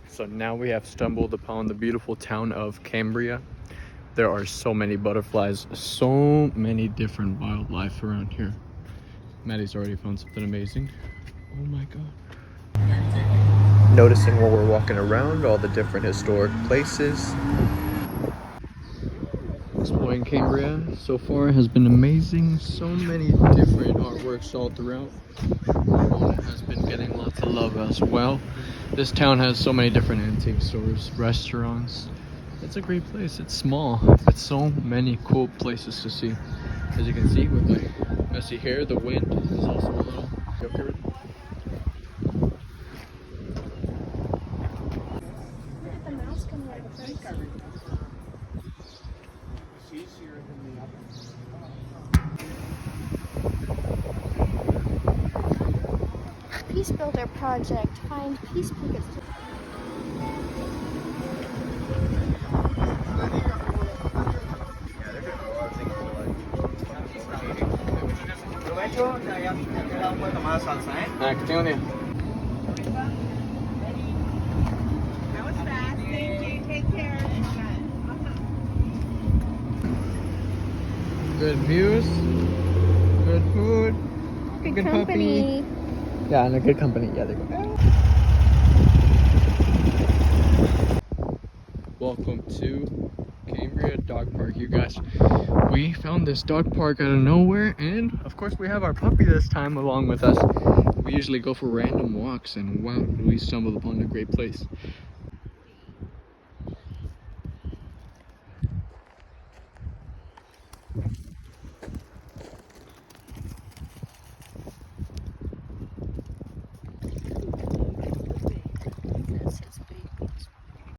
So now we have stumbled upon the beautiful town of Cambria. There are so many butterflies, so many different wildlife around here. Maddie's already found something amazing. Oh my god. Noticing while we're walking around all the different historic places. Exploring Cambria so far has been amazing. So many different artworks all throughout. It has been getting lots of love as well. This town has so many different antique stores, restaurants. It's a great place. It's small, but so many cool places to see. As you can see with my messy hair, the wind is also a little... Peace Builder Project. Find peace pickets. Good views, good food, Good company. puppy. Yeah, and a good company. Yeah, there you go. Welcome to Cambria Dog Park, you guys. We found this dog park out of nowhere, and of course we have our puppy this time along with us. We usually go for random walks, and wow, we stumbled upon a great place.